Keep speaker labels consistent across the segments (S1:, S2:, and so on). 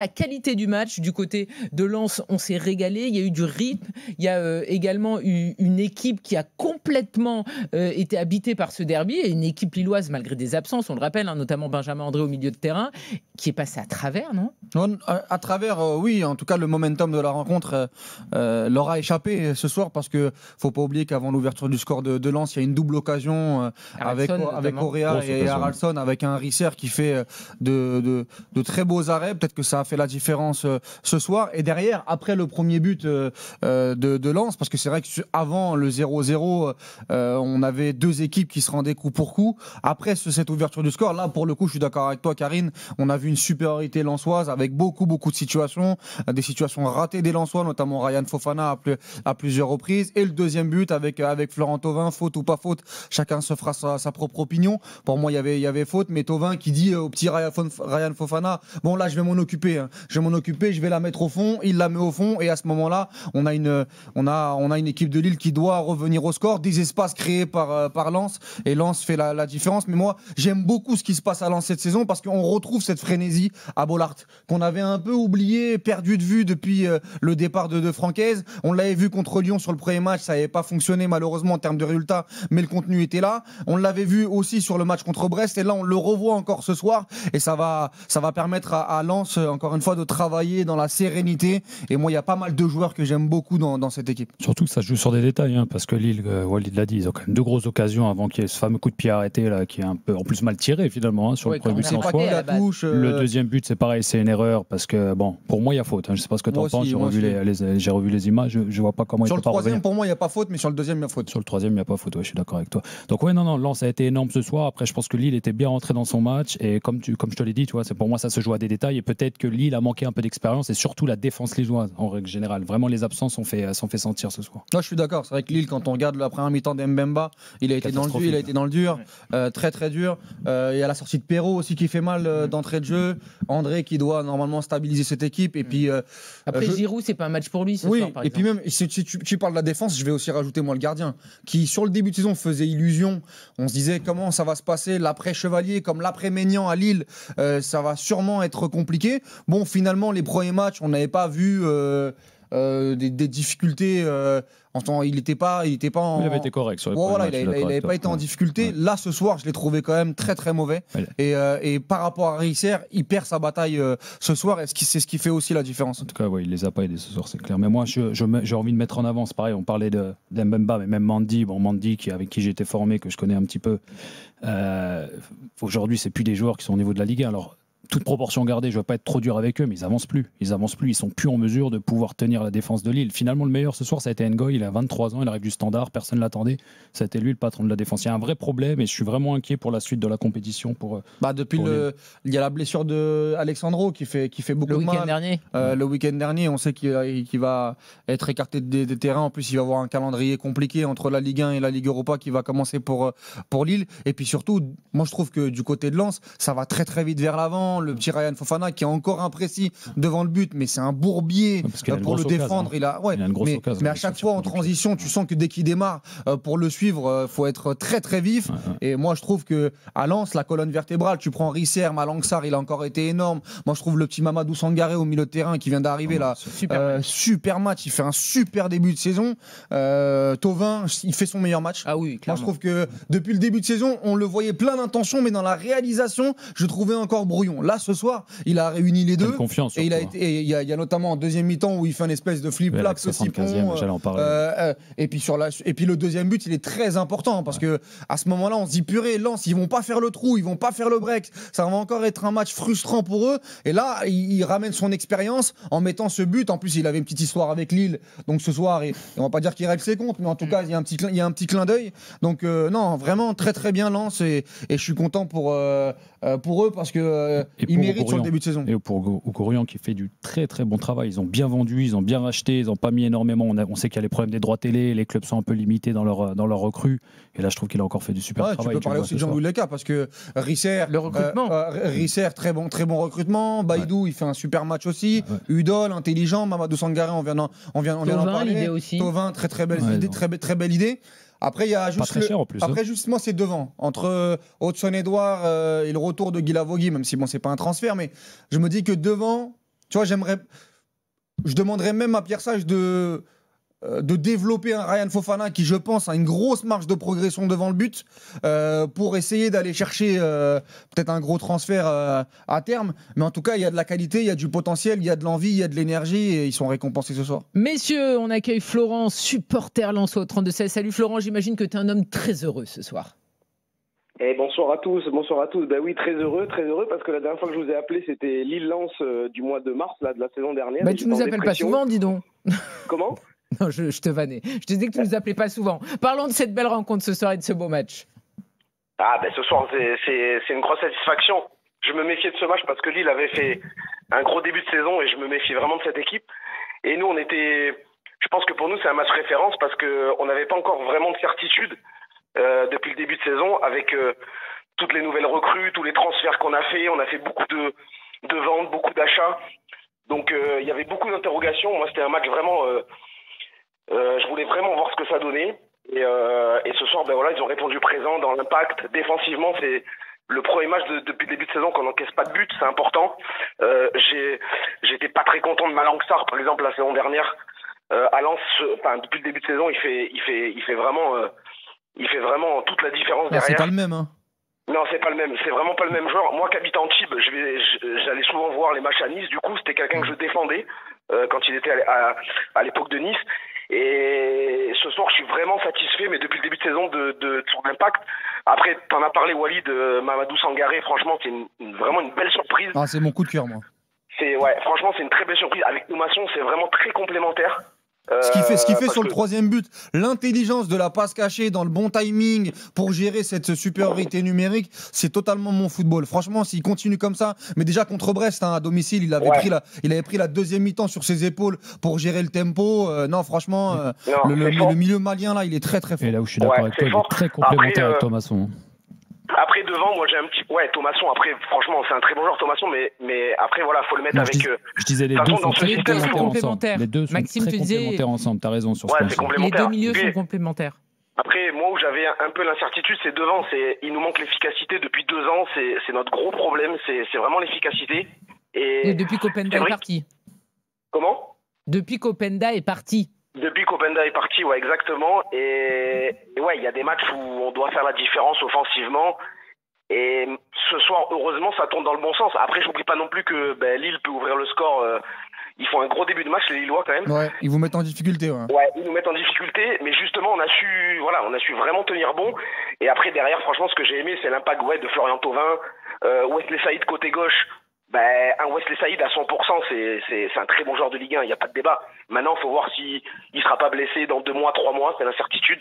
S1: la qualité du match du côté de Lens, on s'est régalé, il y a eu du rythme, il y a également eu une équipe qui a complètement été habitée par ce derby, et une équipe lilloise malgré des absences, on le rappelle, hein, notamment Benjamin André au milieu de terrain, qui est passé à travers, non?
S2: À travers, oui, en tout cas le momentum de la rencontre leur a échappé ce soir, parce que faut pas oublier qu'avant l'ouverture du score de Lens, il y a une double occasion avec Correa et Haraldsson, avec un Risser qui fait de très beaux arrêts. Peut-être que ça a fait la différence ce soir. Et derrière, après le premier but de Lens, parce que c'est vrai qu'avant le 0-0, on avait deux équipes qui se rendaient coup pour coup. Après cette ouverture du score, là pour le coup, je suis d'accord avec toi, Karine, on a vu une supériorité lensoise avec beaucoup de situations, des situations ratées des Lensois, notamment Ryan Fofana à plusieurs reprises. Et le deuxième but avec Florent Thauvin, faute ou pas faute, chacun se fera sa propre opinion. Pour moi, il y avait faute, mais Thauvin qui dit au petit Ryan Fofana, bon là je vais m'en occuper, je vais la mettre au fond. Il la met au fond, et à ce moment-là, on a une équipe de Lille qui doit revenir au score, des espaces créés par Lens, et Lens fait la différence. Mais moi, j'aime beaucoup ce qui se passe à Lens cette saison, parce qu'on retrouve cette frénésie à Bollaert qu'on avait un peu oublié, perdu de vue depuis le départ de Francaise. On l'avait vu contre Lyon sur le premier match, ça n'avait pas fonctionné malheureusement en termes de résultats, mais le contenu était là. On l'avait vu aussi sur le match contre Brest, et là on le revoit encore ce soir, et ça va permettre à Lens encore une fois de travailler dans la sérénité. Et moi, il y a pas mal de joueurs que j'aime beaucoup dans cette équipe.
S3: Surtout que ça joue sur des détails, hein, parce que Lille, Walid l'a dit, ils ont quand même deux grosses occasions avant qu'il y ait ce fameux coup de pied arrêté là, qui est un peu en plus mal tiré finalement, hein, sur le premier but. Le deuxième but, c'est pareil, c'est une erreur, parce que bon, pour moi il y a faute, hein. Je sais pas ce que tu en penses, j'ai revu les images, je vois pas comment
S2: sur
S3: il peut pas revenir.
S2: Sur le troisième, pour moi il n'y a pas faute, mais sur le deuxième il y a faute.
S3: Sur le troisième il n'y a pas faute, ouais, je suis d'accord avec toi. Donc ouais, non, Lens a été énorme ce soir. Après je pense que Lille était bien rentré dans son match, et comme je te l'ai dit, tu vois, pour moi ça se joue à des détails, et peut-être que Lille a manqué un peu d'expérience, et surtout la défense lilloise en règle générale. Vraiment les absences sont fait sentir ce soir.
S2: Là je suis d'accord, c'est vrai que Lille, quand on regarde la première mi-temps d'Mbemba, il a été dans le dur, très très dur. Il y a la sortie de Perrault aussi qui fait mal d'entrée de jeu. André qui doit normalement stabiliser cette équipe, et puis
S1: après Giroud, c'est pas un match pour lui ce soir, par exemple.
S2: Puis même si tu parles de la défense, je vais aussi rajouter moi le gardien qui sur le début de saison faisait illusion. On se disait comment ça va se passer l'après Chevalier comme l'après Maignan à Lille, ça va sûrement être compliqué. Bon, finalement les premiers matchs on n'avait pas vu des difficultés. Il n'était pas en...
S3: Il avait été correct sur les
S2: matchs, il n'avait pas été en difficulté. Ouais. Là, ce soir, je l'ai trouvé quand même très très mauvais. Ouais. Et par rapport à Risser, il perd sa bataille ce soir. C'est ce qui fait aussi la différence.
S3: En tout cas, ouais, il les a pas aidés ce soir, c'est clair. Mais moi, j'ai envie de mettre en avant. C'est pareil, on parlait d'Mbemba, mais même Mandy, avec qui j'ai été formé, que je connais un petit peu. Aujourd'hui, c'est plus des joueurs qui sont au niveau de la Ligue 1. Alors, toute proportion gardée, je ne veux pas être trop dur avec eux, mais ils avancent plus, ils sont plus en mesure de pouvoir tenir la défense de Lille. Finalement, le meilleur ce soir, ça a été Ngoy, il a 23 ans, il arrive du Standard, personne ne l'attendait, ça a été lui le patron de la défense. Il y a un vrai problème, et je suis vraiment inquiet pour la suite de la compétition.
S2: Il y a la blessure de Alexandro qui fait beaucoup de mal. Le week-end dernier, on sait qu'il va être écarté des terrains. En plus, il va avoir un calendrier compliqué entre la Ligue 1 et la Ligue Europa qui va commencer pour Lille. Et puis surtout, moi je trouve que du côté de Lens, ça va très très vite vers l'avant. Le petit Ryan Fofana qui est encore imprécis devant le but, mais c'est un bourbier pour le défendre. Mais à chaque fois en transition, tu sens que dès qu'il démarre, pour le suivre, faut être très très vif. Et moi je trouve que à Lens, la colonne vertébrale, tu prends Risser, Malang Sarr, il a encore été énorme. Moi je trouve le petit Mamadou Sangaré au milieu de terrain qui vient d'arriver là, super match, il fait un super début de saison. Thauvin, il fait son meilleur match.
S1: Ah oui,
S2: moi je trouve que depuis le début de saison, on le voyait plein d'intentions, mais dans la réalisation, je trouvais encore brouillon. Là, ce soir, il a réuni les deux.
S3: Confiance.
S2: Et il y a notamment en deuxième mi-temps où il fait une espèce de flip-flap.
S3: J'allais en parler.
S2: Et puis le deuxième but, il est très important parce que à ce moment-là, on se dit purée, Lens, ils vont pas faire le trou, ils vont pas faire le break. Ça va encore être un match frustrant pour eux. Et là, il ramène son expérience en mettant ce but. En plus, il avait une petite histoire avec Lille. Donc ce soir, on va pas dire qu'il règle ses comptes, mais en tout cas, il y a un petit clin d'œil. Donc non, vraiment très très bien Lens, et je suis content pour eux parce que ils méritent sur le début de saison.
S3: Et pour Oughourlian qui fait du très très bon travail. Ils ont bien vendu, ils ont bien racheté, ils n'ont pas mis énormément. On sait qu'il y a les problèmes des droits télé, les clubs sont un peu limités dans leur recrue. Et là, je trouve qu'il a encore fait du super travail.
S2: Tu peux parler aussi de Jean-Louis Leca parce que Risser,
S1: le recrutement.
S2: Risser, très bon recrutement. Baïdou, il fait un super match aussi. Udol, intelligent. Mamadou Sangaré, on vient d'en parler. Thauvin, très belle idée, très belle idée. Après, il y a justement c'est devant entre Hudson-Edouard et le retour de Guy Lavogui, même si bon c'est pas un transfert, mais je me dis que devant tu vois, je demanderais même à Pierre Sage de développer un Ryan Fofana qui, je pense, a une grosse marge de progression devant le but pour essayer d'aller chercher peut-être un gros transfert à terme. Mais en tout cas, il y a de la qualité, il y a du potentiel, il y a de l'envie, il y a de l'énergie et ils sont récompensés ce soir.
S1: Messieurs, on accueille Florent, supporter lensois au 32-16. Salut Florent, j'imagine que tu es un homme très heureux ce soir.
S4: Et bonsoir à tous, bonsoir à tous. Ben oui, très heureux parce que la dernière fois que je vous ai appelé, c'était Lille-Lens du mois de mars, là, de la saison dernière.
S1: Bah, tu nous appelles pas souvent, dis donc.
S4: Comment ?
S1: Non, je te vannais. Je te disais que tu nous appelais pas souvent. Parlons de cette belle rencontre ce soir et de ce beau match.
S4: Ah ben ce soir, c'est une grosse satisfaction. Je me méfiais de ce match parce que Lille avait fait un gros début de saison et je me méfie vraiment de cette équipe. Et nous, je pense que pour nous, c'est un match référence parce qu'on n'avait pas encore vraiment de certitude depuis le début de saison avec toutes les nouvelles recrues, tous les transferts qu'on a fait. On a fait beaucoup de ventes, beaucoup d'achats. Donc il y avait beaucoup d'interrogations. Moi, c'était un match vraiment... je voulais vraiment voir ce que ça donnait. Et ce soir, ben voilà, ils ont répondu présent dans l'impact. Défensivement, c'est le premier match depuis le début de saison qu'on n'encaisse pas de but, c'est important. J'étais pas très content de Malang Sarr, par exemple, la saison dernière. À Lens, depuis le début de saison, il fait vraiment toute la différence derrière.
S2: C'est pas le même, hein.
S4: Non, c'est pas le même. C'est vraiment pas le même joueur. Moi, qui habite Antibes, j'allais souvent voir les matchs à Nice. Du coup, c'était quelqu'un que je défendais quand il était à l'époque de Nice. Et ce soir, je suis vraiment satisfait, mais depuis le début de saison, de son impact. Après, t'en as parlé, Walid, Mamadou Sangaré. Franchement, c'est vraiment une belle surprise.
S2: Ah, c'est mon coup de cœur, moi.
S4: Franchement, c'est une très belle surprise. Avec Noumasson, c'est vraiment très complémentaire.
S2: Ce qu'il fait sur le troisième but, l'intelligence de la passe cachée dans le bon timing pour gérer cette supériorité numérique, c'est totalement mon football. Franchement, s'il continue comme ça, mais déjà contre Brest, à domicile, il avait pris la deuxième mi-temps sur ses épaules pour gérer le tempo. Non, franchement, le milieu malien là, il est très très fort.
S3: Et là où je suis d'accord avec toi, il est très complémentaire avec Thomasson.
S4: Après, devant, moi j'ai un petit... Ouais, Thomasson, après, franchement, c'est un très bon joueur, Thomasson, mais après, voilà, faut le mettre avec...
S3: Je disais, les deux sont très
S1: complémentaires.
S3: Les deux sont
S1: Maxime,
S3: très complémentaires ensemble, t'as raison sur ce point.
S1: Les deux milieux sont complémentaires.
S4: Après, moi où j'avais un peu l'incertitude, c'est devant. Il nous manque l'efficacité depuis 2 ans, c'est notre gros problème, c'est vraiment l'efficacité.
S1: Et depuis qu'Openda est parti.
S4: Comment ?
S1: Depuis qu'Openda est parti.
S4: Depuis qu'Openda est parti, ouais, exactement. Et ouais, il y a des matchs où on doit faire la différence offensivement. Et ce soir, heureusement, ça tourne dans le bon sens. Après, j'oublie pas non plus que Lille peut ouvrir le score. Ils font un gros début de match, les Lillois, quand même.
S2: Ouais, ils vous mettent en difficulté.
S4: Ouais, ils nous mettent en difficulté. Mais justement, on a su vraiment tenir bon. Et après, derrière, franchement, ce que j'ai aimé, c'est l'impact de Florian Thauvin. Wesley Saïd, côté gauche. Un Wesley Saïd à 100%, c'est un très bon joueur de Ligue 1, il n'y a pas de débat. Maintenant, il faut voir s'il ne sera pas blessé dans 2 mois, 3 mois, c'est l'incertitude.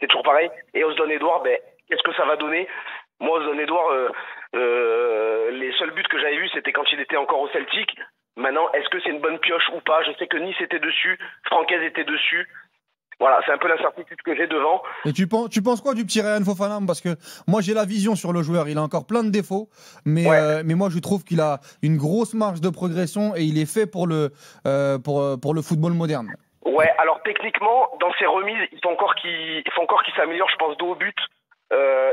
S4: C'est toujours pareil. Et Osdon Edouard, qu'est-ce que ça va donner ? Moi, Osdon Edouard, les seuls buts que j'avais vus, c'était quand il était encore au Celtic. Maintenant, est-ce que c'est une bonne pioche ou pas ? Je sais que Nice était dessus, Francaise était dessus. Voilà, c'est un peu l'incertitude que j'ai devant.
S2: Et tu penses quoi du petit Ryan Fofana ? Parce que moi, j'ai la vision sur le joueur. Il a encore plein de défauts, mais moi, je trouve qu'il a une grosse marge de progression et il est fait pour le football moderne.
S4: Ouais, alors techniquement, dans ses remises, il faut encore qu'il s'améliore, je pense, dos au but.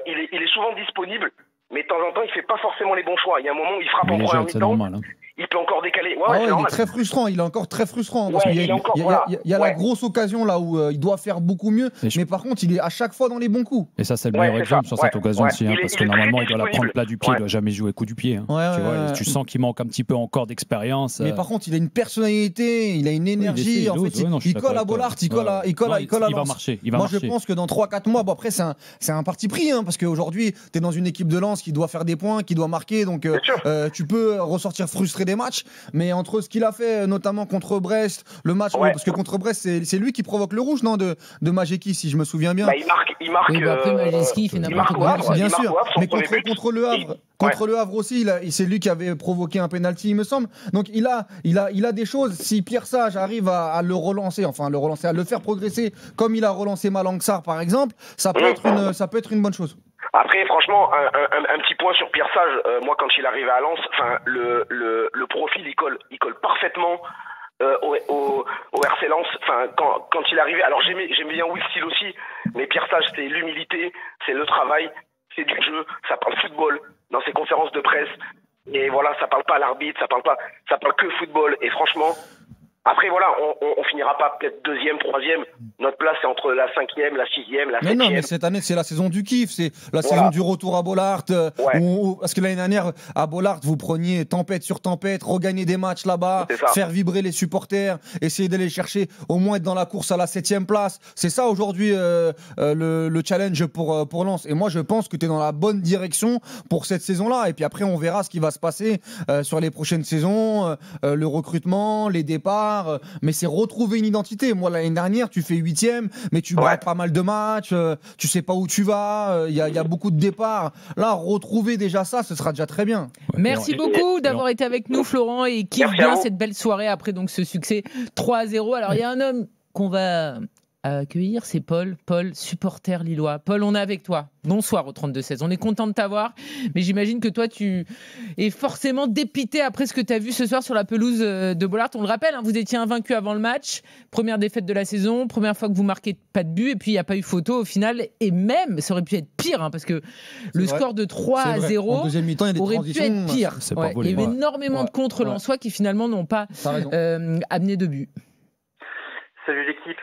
S4: Il est souvent disponible, mais de temps en temps, il fait pas forcément les bons choix. Il y a un moment où il frappe en première mi-temps. Il peut encore décaler.
S2: Il est très frustrant. Il est encore très frustrant. Parce qu'il y a la grosse occasion là où il doit faire beaucoup mieux. Mais par contre, il est à chaque fois dans les bons coups.
S3: Et ça, c'est le meilleur exemple sur cette occasion aussi. Parce que normalement, il doit la prendre plat du pied. Il doit jamais jouer coup du pied. Tu sens qu'il manque un petit peu encore d'expérience.
S2: Mais par contre, il a une personnalité. Il a une énergie. Il colle à Bollard. Il colle à
S3: Il va marcher.
S2: Moi, je pense que dans 3-4 mois, après, c'est un parti pris. Parce qu'aujourd'hui, tu es dans une équipe de Lens qui doit faire des points, qui doit marquer. Donc, tu peux ressortir frustré des matchs, mais entre ce qu'il a fait notamment contre Brest, le match parce que contre Brest c'est lui qui provoque le rouge de Majeki, si je me souviens bien.
S4: Il marque.
S1: Oui, après Majeki il fait n'importe quoi.
S2: Bien sûr, mais contre le Havre. Contre le Havre aussi, c'est lui qui avait provoqué un penalty, il me semble. Donc il a des choses. Si Pierre Sage arrive à le relancer, à le faire progresser, comme il a relancé Malang Sarr par exemple, ça peut être une bonne chose.
S4: Après, franchement, un petit point sur Pierre Sage. Moi, quand il arrivait à Lens, le profil, il colle parfaitement au RC Lens. Enfin, quand il arrivait, alors j'aimais bien Will Steele aussi, mais Pierre Sage, c'est l'humilité, c'est le travail, c'est du jeu, ça parle football dans ses conférences de presse. Et voilà, ça parle pas à l'arbitre, ça parle que football. Et franchement, après voilà, on finira pas peut-être 2e, 3e. Notre place c'est entre la 5e, la 6e, la 7e.
S2: Mais non, mais cette année c'est la saison du kiff, c'est la saison du retour à Bollaert. Parce que l'année dernière à Bollaert vous preniez tempête sur tempête, regagner des matchs là-bas, faire vibrer les supporters, essayer d'aller chercher au moins être dans la course à la 7e place. C'est ça aujourd'hui le challenge pour Lens. Et moi je pense que tu es dans la bonne direction pour cette saison-là. Et puis après on verra ce qui va se passer sur les prochaines saisons, le recrutement, les départs. Mais c'est retrouver une identité. Moi l'année dernière tu fais 8e, mais tu braques pas mal de matchs, tu sais pas où tu vas, il y a beaucoup de départs. Là retrouver déjà ça, ce sera déjà très bien.
S1: Merci beaucoup d'avoir été avec nous Florent, et kiffe bien cette belle soirée après donc ce succès 3-0. Alors il y a un homme qu'on va accueillir, c'est Paul, supporter lillois. Paul, on est avec toi. Bonsoir au 32-16. On est content de t'avoir, mais j'imagine que toi, tu es forcément dépité après ce que tu as vu ce soir sur la pelouse de Bollaert. On le rappelle, hein, vous étiez invaincu avant le match, première défaite de la saison, première fois que vous marquez pas de but, et puis il n'y a pas eu photo au final, et même, ça aurait pu être pire, hein, parce que le score de 3-0 aurait pu être pire. Il y a eu énormément de contre-lensois qui finalement n'ont pas amené de but.
S5: Salut l'équipe.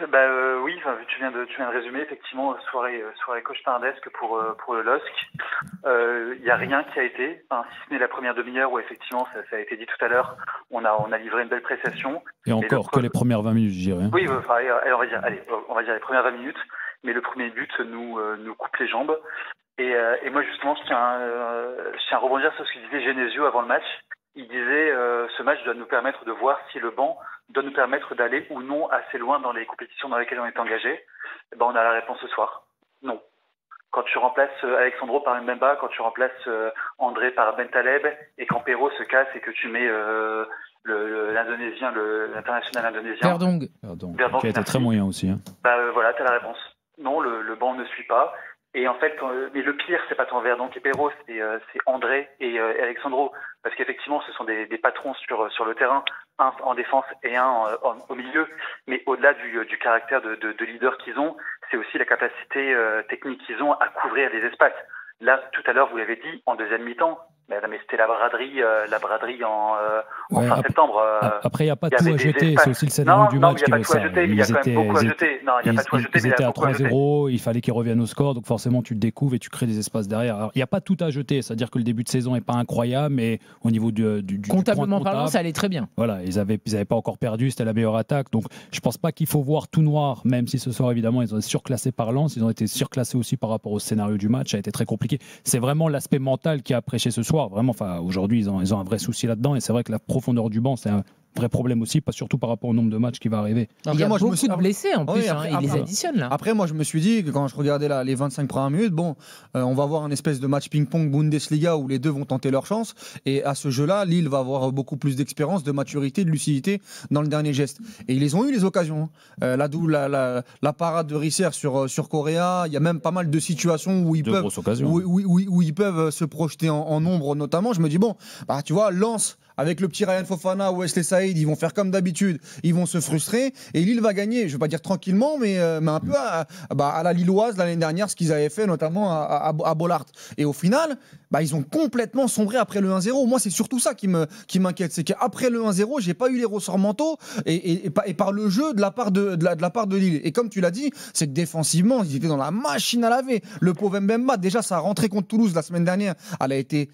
S5: Oui, tu viens de résumer effectivement soirée cauchemardesque pour le LOSC. Il y a rien qui a été, si ce n'est la première demi-heure où effectivement ça a été dit tout à l'heure, on a livré une belle prestation.
S3: Et encore que les premières 20 minutes, je dirais.
S5: Oui, on va dire les premières 20 minutes, mais le premier but nous coupe les jambes. Et moi justement, je tiens à rebondir sur ce que disait Genesio avant le match. Il disait ce match doit nous permettre de voir si le banc doit nous permettre d'aller ou non assez loin dans les compétitions dans lesquelles on est engagé. On a la réponse ce soir. Non. Quand tu remplaces Alexandro par Mbemba, quand tu remplaces André par Bentaleb, et quand Perraud se casse et que tu mets l'Indonésien, l'international indonésien.
S1: Verdong,
S3: qui a été très moyen aussi. Hein.
S5: Voilà, t'as la réponse. Non, le banc ne suit pas. Et en fait, mais le pire, c'est pas tant Verdon et Perraud, c'est André et Alexandro, parce qu'effectivement, ce sont des patrons sur le terrain, un en défense et un au milieu. Mais au-delà du caractère de leader qu'ils ont, c'est aussi la capacité technique qu'ils ont à couvrir les espaces. Là, tout à l'heure, vous l'avez dit, en deuxième mi-temps, mais c'était la braderie en fin septembre.
S3: Après, il n'y a pas tout à jeter, c'est aussi le scénario du match qui veut ça.
S5: Il y a quand même beaucoup à jeter. Non, il n'y a pas tout à jeter.
S3: Ils étaient à 3-0, il fallait qu'ils reviennent au score, donc forcément tu le découvres et tu crées des espaces derrière. Alors, il n'y a pas tout à jeter, c'est-à-dire que le début de saison n'est pas incroyable, mais au niveau du
S1: comptablement parlant, ça allait très bien.
S3: Voilà, ils n'avaient pas encore perdu, c'était la meilleure attaque, donc je ne pense pas qu'il faut voir tout noir, même si ce soir évidemment ils ont été surclassés par Lens, ils ont été surclassés aussi par rapport au scénario du match, ça a été très compliqué. C'est vraiment l'aspect mental qui a prêché ce soir, vraiment. Aujourd'hui, ils ont un vrai souci là-dedans, et c'est vrai que la profondeur du banc, c'est un vrai problème aussi, surtout par rapport au nombre de matchs qui va arriver.
S1: Il y a beaucoup de blessés en plus, ils les additionnent là.
S2: Après, moi je me suis dit que quand je regardais les 25 premières minutes, on va avoir un espèce de match ping-pong Bundesliga où les deux vont tenter leur chance, et à ce jeu-là, Lille va avoir beaucoup plus d'expérience, de maturité, de lucidité dans le dernier geste. Et ils ont eu les occasions. La parade de Risser sur Correa, il y a même pas mal de situations où ils peuvent se projeter en nombre notamment. Je me dis tu vois, Lens avec le petit Ryan Fofana ou Wesley Saïd, ils vont faire comme d'habitude, ils vont se frustrer, et Lille va gagner, je ne vais pas dire tranquillement, mais un peu à la Lilloise l'année dernière, ce qu'ils avaient fait notamment à Bollaert. Et au final, ils ont complètement sombré après le 1-0. Moi, c'est surtout ça qui m'inquiète, c'est qu'après le 1-0, j'ai pas eu les ressorts mentaux et par le jeu de la part de Lille. Et comme tu l'as dit, c'est que défensivement, ils étaient dans la machine à laver. Le pauvre Mbemba, déjà sa rentrée contre Toulouse la semaine dernière, elle a été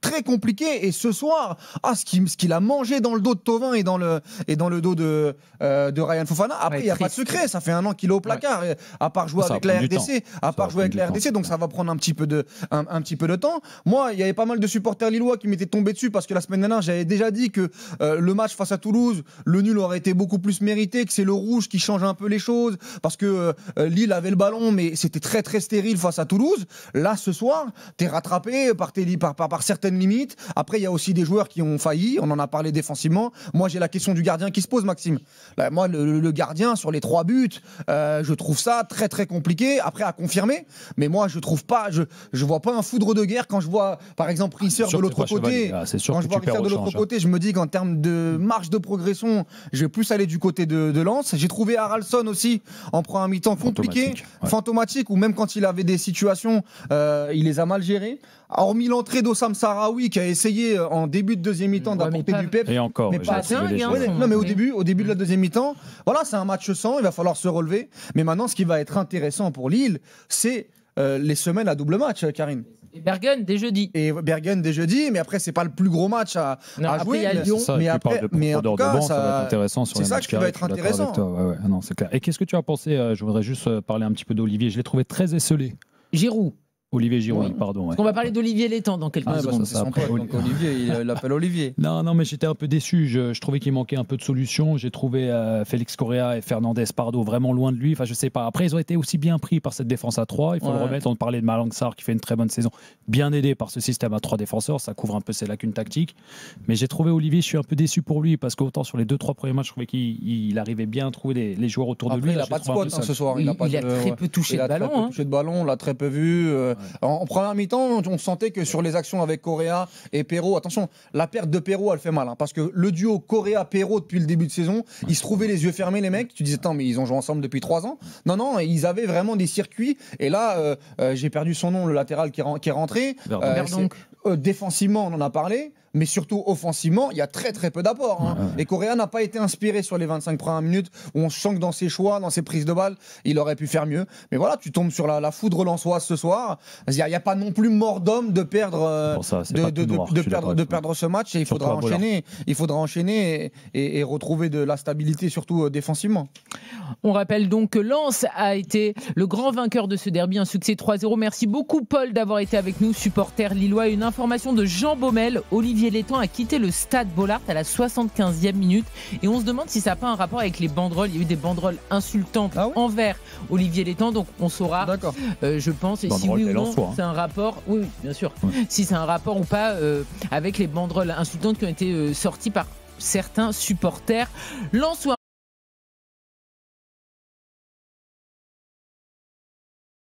S2: très compliquée. Et ce soir, ce qu'il a mangé dans le dos de Thauvin et dans le dos de Ryan Fofana. Après, il n'y a pas de secret. Ça fait un an qu'il est au placard, à part jouer avec la RDC. Donc ça va prendre un petit peu de temps. Moi, il y avait pas mal de supporters lillois qui m'étaient tombés dessus parce que la semaine dernière, j'avais déjà dit que le match face à Toulouse, le nul aurait été beaucoup plus mérité, que c'est le rouge qui change un peu les choses parce que Lille avait le ballon, mais c'était très très stérile face à Toulouse. Là, ce soir, t'es rattrapé par certaines limites. Après, il y a aussi des joueurs qui ont failli. On en a parlé défensivement. Moi, j'ai la question du gardien qui se pose, Maxime. Là, moi, le gardien sur les 3 buts, je trouve ça très très compliqué. Après, à confirmer. Mais moi, je trouve pas. Je vois pas un foudre de guerre quand je vois, par exemple, Risser de l'autre côté. Quand je vois Risser de l'autre côté, je me dis qu'en termes de marge de progression, je vais plus aller du côté de Lens. J'ai trouvé Haraldsson aussi en première mi-temps compliqué, fantomatique, ou même quand il avait des situations, il les a mal gérées. hormis l'entrée d'Ossam Sahraoui qui a essayé en début de deuxième mi-temps d'apporter du pep.
S3: Et encore,
S2: mais pas non, mais au début de la deuxième mi-temps, voilà, c'est un match sans, il va falloir se relever. Mais maintenant, ce qui va être intéressant pour Lille, c'est les semaines à double match, Karine.
S1: Et Bergen dès jeudi.
S2: Mais après, c'est pas le plus gros match à jouer.
S1: Il y a Lyon.
S2: Mais en tout cas,
S3: ça va être intéressant sur les matchs
S2: qui va être intéressant.
S3: Ouais, non, c'est clair. Et qu'est-ce que tu as pensé Je voudrais juste parler un petit peu d'Olivier. Je l'ai trouvé très esselé.
S1: Giroud.
S3: Olivier Giroud, pardon. Ouais.
S1: On va parler d'Olivier Létang dans quelques secondes.
S2: C'est son pote, donc Olivier, il l'appelle Olivier.
S3: Non, mais j'étais un peu déçu. Je trouvais qu'il manquait un peu de solutions. J'ai trouvé Félix Correa et Fernandez Pardo vraiment loin de lui. Enfin, je sais pas. Après, ils ont été aussi bien pris par cette défense à 3. Il faut le remettre. On parlait de Malang Sarr qui fait une très bonne saison. Bien aidé par ce système à 3 défenseurs. Ça couvre un peu ses lacunes tactiques. Mais j'ai trouvé Olivier, je suis un peu déçu pour lui parce qu'autant sur les 2-3 premiers matchs, je trouvais qu'il arrivait bien à trouver les joueurs autour de lui.
S2: Il n'a pas de spot ce soir.
S1: Il a très peu touché de ballon.
S2: On l'a très peu vu. En première mi-temps, on sentait que sur les actions avec Correa et Perraud, attention, la perte de Perraud, elle fait mal, parce que le duo Correa-Perraud depuis le début de saison, ils se trouvaient les yeux fermés, les mecs. Tu disais, attends, mais ils ont joué ensemble depuis 3 ans. Non, ils avaient vraiment des circuits. Et là, j'ai perdu son nom, le latéral qui est rentré. Défensivement, on en a parlé. Mais surtout offensivement, il y a très très peu d'apports. Et Correa n'a pas été inspiré sur les 25 premières minutes où on sent que dans ses choix, dans ses prises de balles, il aurait pu faire mieux. Mais voilà, tu tombes sur la foudre lensoise ce soir. Il n'y a pas non plus mort d'homme de perdre, de perdre ce match. Et il faudra enchaîner et retrouver de la stabilité, surtout défensivement.
S1: On rappelle donc que Lens a été le grand vainqueur de ce derby, un succès 3-0. Merci beaucoup Paul d'avoir été avec nous, supporter lillois. Une information de Jean Baumel, Olivier Létang a quitté le stade Bollaert à la 75e minute et on se demande si ça n'a pas un rapport avec les banderoles. Il y a eu des banderoles insultantes envers Olivier Létang, donc on saura, je pense, et si oui ou non c'est un rapport, oui bien sûr, si c'est un rapport ou pas avec les banderoles insultantes qui ont été sorties par certains supporters lensois.